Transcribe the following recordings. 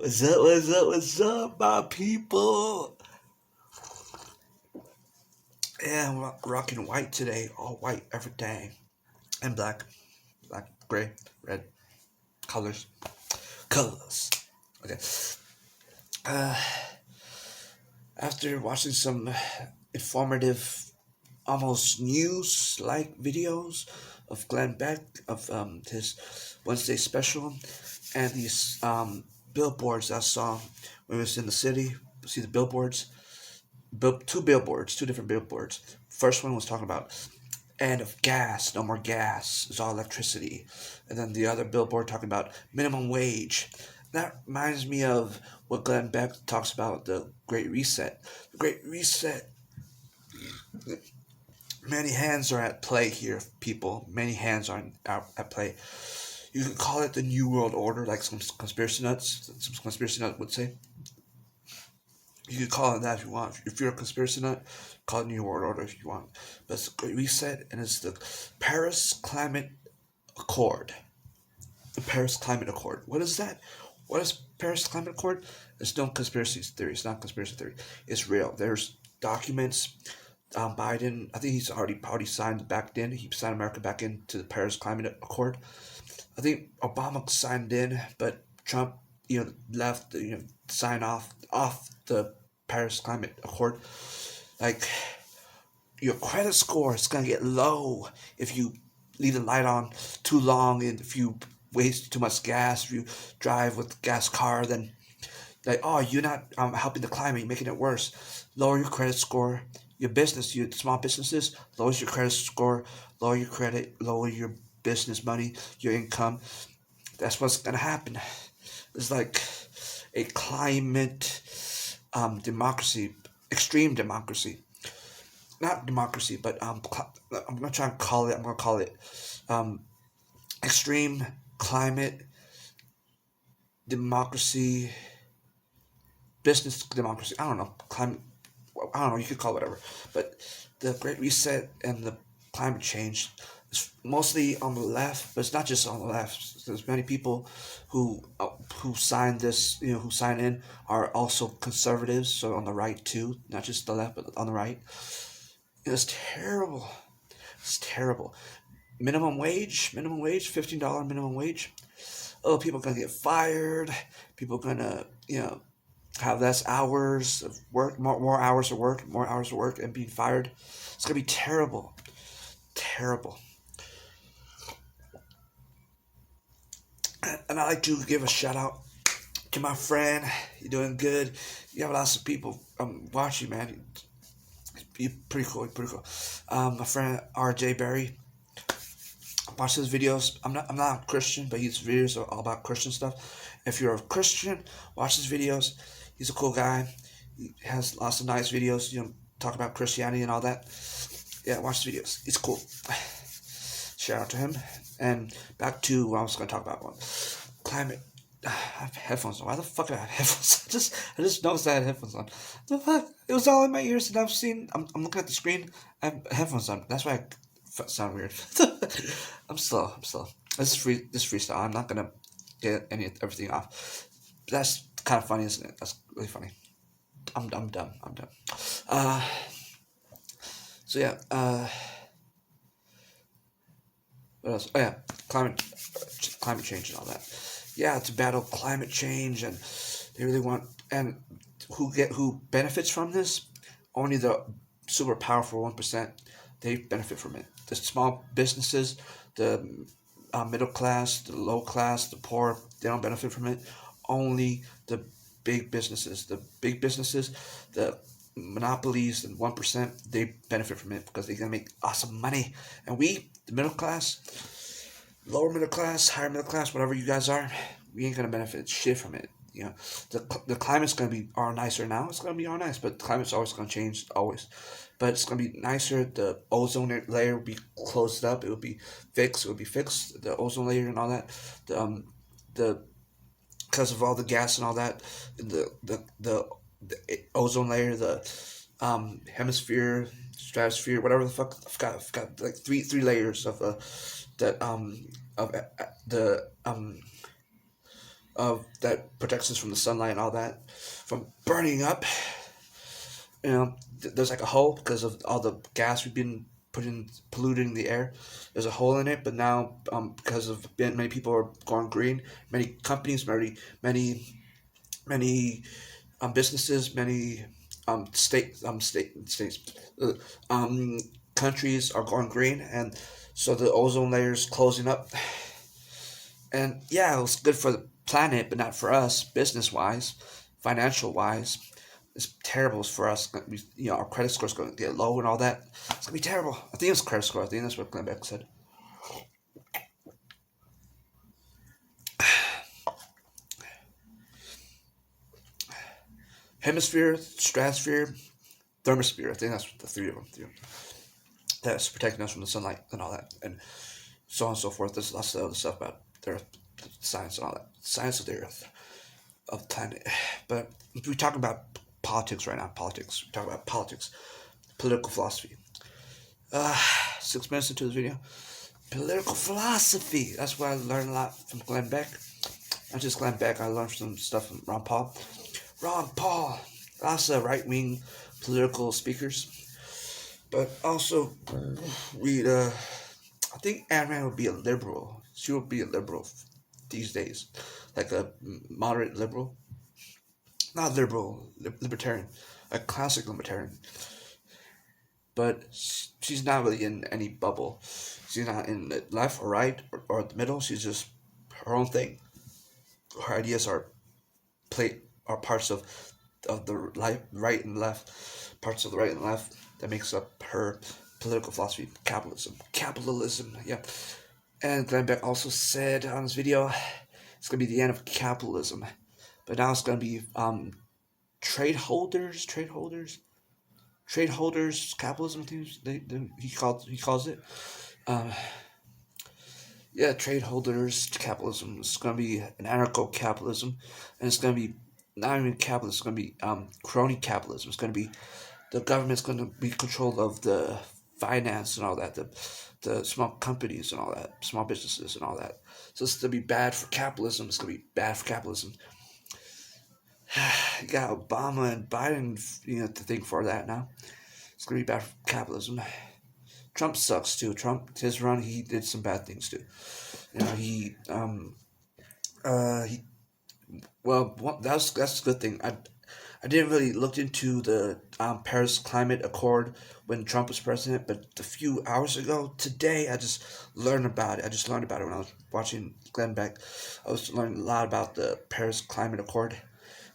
What's up, what's up, what's up, my people? Yeah, I'm rocking white today. All white, everything. And black. Black, gray, red. Colors. Colors. Okay. Uh, After watching some informative, almost news-like videos of Glenn Beck, of his Wednesday special, and these billboards I saw when I was in the city. See the billboards? Two billboards, two different billboards. First one was talking about end of gas, no more gas, it's all electricity. And then the other billboard talking about minimum wage. That reminds me of what Glenn Beck talks about, the Great Reset. The Great Reset, many hands are at play here, people. Many hands are at play. You could call it the New World Order, like some conspiracy nuts would say. You can call it that if you want. If you're a conspiracy nut, call it New World Order if you want. But it's a Great Reset, and it's the Paris Climate Accord. The Paris Climate Accord. What is that? What is Paris Climate Accord? It's no conspiracy theory. It's not conspiracy theory. It's real. There's documents. Biden, I think he's already signed back in. He signed America back into the Paris Climate Accord. I think Obama signed in, but Trump, left. Sign off the Paris Climate Accord. Like, your credit score is gonna get low if you leave the light on too long, and if you waste too much gas, if you drive with a gas car, then like, oh, you're not helping the climate, you're making it worse. Lower your credit score. Your business, your small businesses, lowers your credit score, lower your credit, lower your business money, your income. That's what's gonna happen. It's like a climate democracy, extreme democracy. Not democracy, but I'm gonna try and call it. I'm gonna call it um, extreme climate democracy, business democracy. I don't know, climate. I don't know. You could call it whatever. But the Great Reset and the climate change is mostly on the left, but it's not just on the left. There's many people who sign this, who sign in are also conservatives. So on the right too, not just the left, but on the right. It's terrible. It's terrible. Minimum wage, $15 minimum wage. Oh, people are gonna get fired. People are gonna, have less hours of work, more hours of work, and being fired. It's gonna be terrible, terrible. And I like to give a shout out to my friend. You're doing good. You have lots of people watching, man. You're pretty cool, pretty cool. My friend R.J. Berry. Watch his videos. I'm not a Christian, but his videos are all about Christian stuff. If you're a Christian, watch his videos. He's a cool guy. He has lots of nice videos, talk about Christianity and all that. Yeah, watch his videos. It's cool. Shout out to him. And back to what I was going to talk about. Climate. I have headphones on. Why the fuck do I have headphones? I just noticed I had headphones on. The fuck? It was all in my ears, and I'm looking at the screen. I have headphones on. That's why I sound weird. I'm slow. This is freestyle. I'm not gonna get everything off. That's kind of funny, isn't it? That's really funny. I'm done. Uh, so yeah. What else? Oh yeah, climate change and all that. Yeah, to battle climate change, and they really want, and who benefits from this? Only the super powerful 1%. They benefit from it. The small businesses, the middle class, the low class, the poor, they don't benefit from it. Only the big businesses. The big businesses, the monopolies, and 1%, they benefit from it because they're gonna make awesome money. And we, the middle class, lower middle class, higher middle class, whatever you guys are, we ain't gonna benefit shit from it. The climate's gonna be all nicer now. It's gonna be all nice, but the climate's always gonna change, always. But it's gonna be nicer. The ozone layer will be closed up. It will be fixed. It will be fixed. The ozone layer and all that. The because of all the gas and all that, the ozone layer, the hemisphere, stratosphere, whatever the fuck. I forgot like three layers of that of the that protects us from the sunlight and all that from burning up. There's like a hole because of all the gas we've been putting polluting the air. There's a hole in it, but now because of many people are going green, many companies, many businesses, many states, uh, um, countries are going green, and so the ozone layer is closing up. And yeah, it was good for the planet, but not for us, business wise, financial wise. It's terrible for us. Our credit score's going to get low and all that. It's gonna be terrible. I think it's credit score. I think that's what Glenn Beck said. Hemisphere, stratosphere, thermosphere. I think that's the three of them. That's protecting us from the sunlight and all that, and so on and so forth. There's lots of other stuff about the Earth, science and all that. Science of the Earth, of the planet. But we're talking about politics right now. Politics. We're talking about politics, political philosophy. Uh, 6 minutes into this video, political philosophy. That's where I learned a lot from Glenn Beck. Not just Glenn Beck. I learned some stuff from Ron Paul. Ron Paul. Lots of right wing political speakers. But also read. I think Ayn Rand would be a liberal. She would be a liberal these days, like a moderate liberal, not liberal, libertarian, a classic libertarian. But she's not really in any bubble. She's not in the left or right or the middle. She's just her own thing. Her ideas are parts of the right and left, parts of the right and left that makes up her political philosophy. Capitalism, yeah. And Glenn Beck also said on this video, it's gonna be the end of capitalism, but now it's gonna be trade holders, capitalism. He calls it. Um, yeah, trade holders capitalism. It's gonna be an anarcho capitalism, and it's gonna be not even capitalism. It's gonna be crony capitalism. It's gonna be the government's gonna be control of the finance and all that, the small companies and all that, small businesses and all that. So it's gonna be bad for capitalism. It's gonna be bad for capitalism. You got Obama and Biden, to think for that now. It's gonna be bad for capitalism. Trump sucks too. His run, he did some bad things too. That's a good thing. I didn't really look into the Paris Climate Accord when Trump was president, but a few hours ago, today, I just learned about it. I just learned about it when I was watching Glenn Beck. I was learning a lot about the Paris Climate Accord,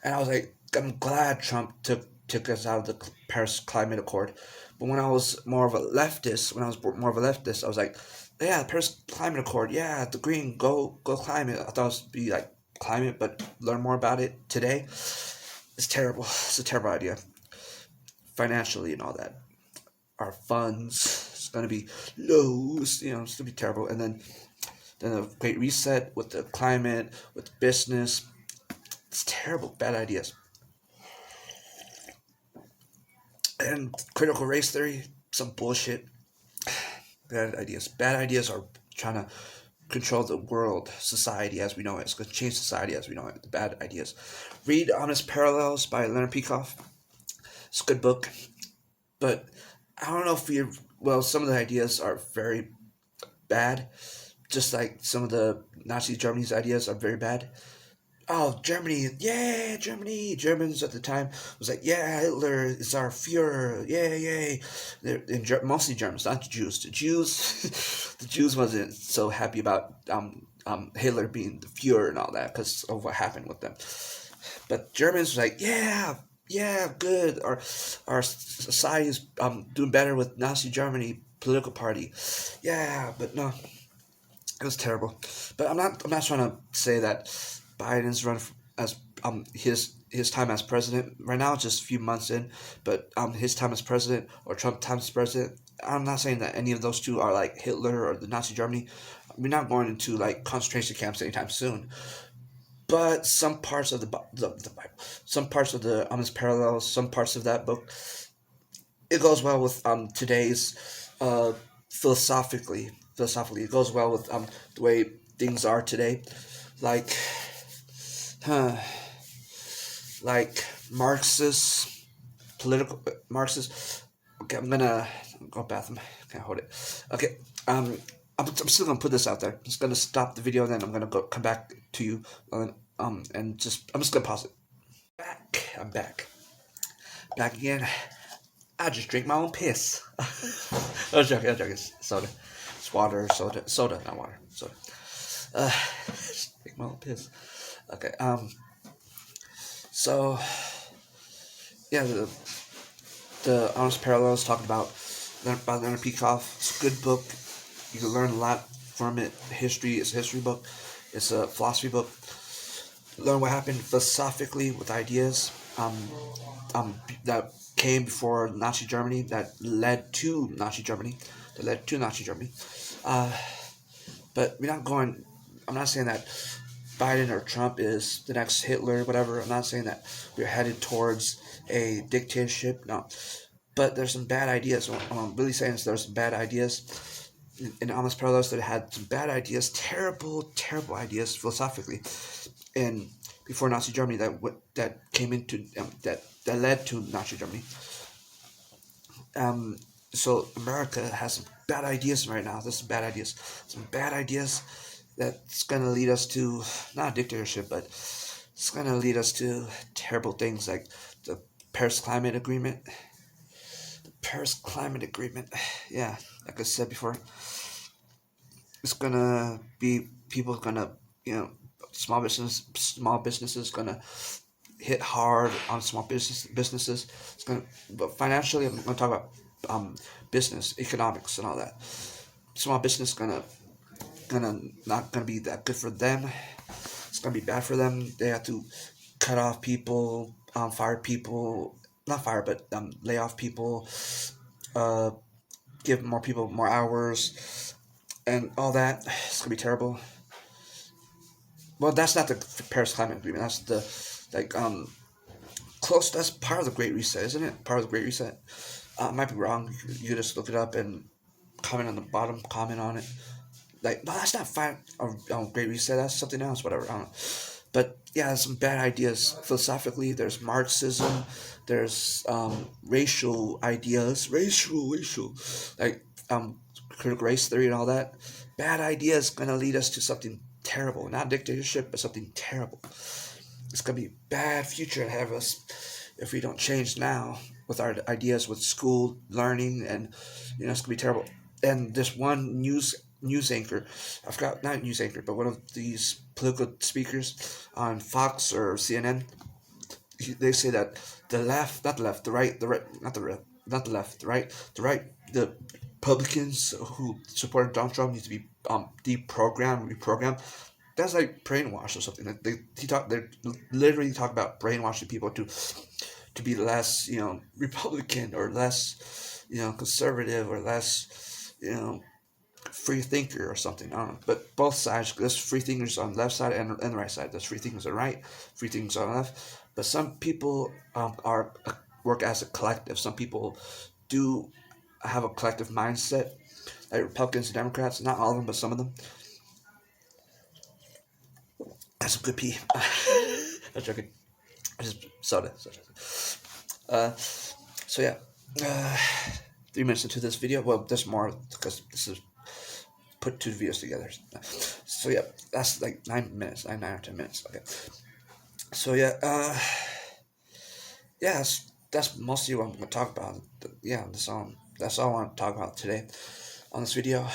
and I was like, I'm glad Trump took us out of the Paris Climate Accord. But when I was more of a leftist, I was like, yeah, the Paris Climate Accord, yeah, the green, go climate. I thought it would be like climate, but learn more about it today. It's terrible. It's a terrible idea. Financially and all that. Our funds, it's going to be low. It's going to be terrible. And then a great reset with the climate, with business. It's terrible. Bad ideas. And critical race theory, some bullshit. Bad ideas. Bad ideas are trying to control the world, society as we know it. It's going to change society as we know it. The bad ideas. Read Honest Parallels by Leonard Peikoff. It's a good book. But I don't know if some of the ideas are very bad. Just like some of the Nazi Germany's ideas are very bad. Oh, Germany, yeah, Germany. Germans at the time was like, yeah, Hitler is our Führer, yay. Mostly Germans, not the Jews. The Jews wasn't so happy about Hitler being the Führer and all that because of what happened with them. But Germans was like, yeah, good. Our society is doing better with Nazi Germany political party. Yeah, but no, it was terrible. But I'm not trying to say that Biden's run as his time as president right now, just a few months in, but his time as president or Trump time as president, I'm not saying that any of those two are like Hitler or the Nazi Germany. We're not going into like concentration camps anytime soon. But some parts of the Bible, some parts of the Honest Parallels, some parts of that book, it goes well with today's philosophically. It goes well with the way things are today. Like huh, like Marxist, political Marxist. Okay, I'm gonna go bathroom. Can't hold it. Okay, I'm still gonna put this out there. I'm just gonna stop the video, then I'm gonna come back to you, and I'm just gonna pause it. I'm back again. I just drink my own piss. I was joking. It's soda. It's water, soda, not water, soda. Just drink my own piss. Okay. So yeah, the Honest Parallels talking about Leonard Peikoff. It's a good book. You can learn a lot from it. History. It's a history book. It's a philosophy book. Learn what happened philosophically with ideas. That came before Nazi Germany. That led to Nazi Germany. Uh, but we're not going. I'm not saying that Biden or Trump is the next Hitler, whatever. I'm not saying that we're headed towards a dictatorship. No, but there's some bad ideas. What I'm really saying is there's some bad ideas in Honest Parallels that had some bad ideas, terrible ideas philosophically, and before Nazi Germany that came into that led to Nazi Germany. So America has some bad ideas right now. There's some bad ideas that's gonna lead us to not a dictatorship, but it's gonna lead us to terrible things like the Paris Climate Agreement. The Paris Climate Agreement, yeah, like I said before, it's gonna be people gonna small businesses gonna hit hard on businesses. It's gonna, but financially, I'm gonna talk about business, economics, and all that. Small business gonna not gonna be that good for them. It's gonna be bad for them. They have to cut off people, fire people, not fire, but lay off people, uh, give more people more hours, and all that. It's gonna be terrible. Well, that's not the Paris Climate Agreement. That's the close. That's part of the Great Reset, isn't it? Part of the Great Reset. I might be wrong. You can just look it up and comment on the bottom. Comment on it. Like, no, that's not fine. Great Reset. That's something else. Whatever. I don't know. But yeah, there's some bad ideas philosophically. There's Marxism. There's racial ideas. Racial. Like critical race theory and all that. Bad ideas gonna lead us to something terrible. Not dictatorship, but something terrible. It's gonna be a bad future ahead of us if we don't change now with our ideas with school learning, and it's gonna be terrible. And this one news anchor, I forgot, not news anchor, but one of these political speakers on Fox or CNN, they say that the left, not the left, the right, not the left, the Republicans who supported Donald Trump need to be deprogrammed, reprogrammed. That's like brainwash or something. Like they literally talk about brainwashing people to be less, Republican, or less, conservative, or less, free thinker or something. I don't know. But both sides, there's free thinkers on the left side and the right side. There's free thinkers on the right, free thinkers on the left. But some people work as a collective. Some people do have a collective mindset, like Republicans and Democrats. Not all of them, but some of them. That's a good pee. I'm joking. I just soda. So yeah, 3 minutes into this video. Well, there's more because this is put two videos together. So yeah, that's like 9 minutes, 9 or 10 minutes. Okay. So yeah, yeah, that's mostly what I'm gonna talk about. Yeah, that's all I want to talk about today on this video.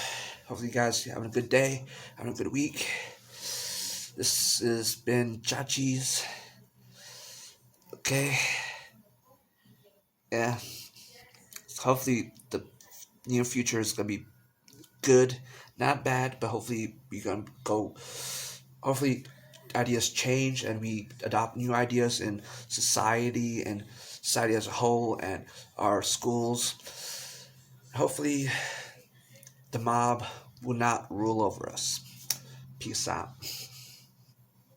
Hopefully, you guys having a good day, having a good week. This has been Chachi's. Okay. Yeah. Hopefully, the near future is gonna be good, not bad, but hopefully we gonna go. Hopefully, ideas change and we adopt new ideas in society as a whole, and our schools. Hopefully, the mob will not rule over us. Peace out.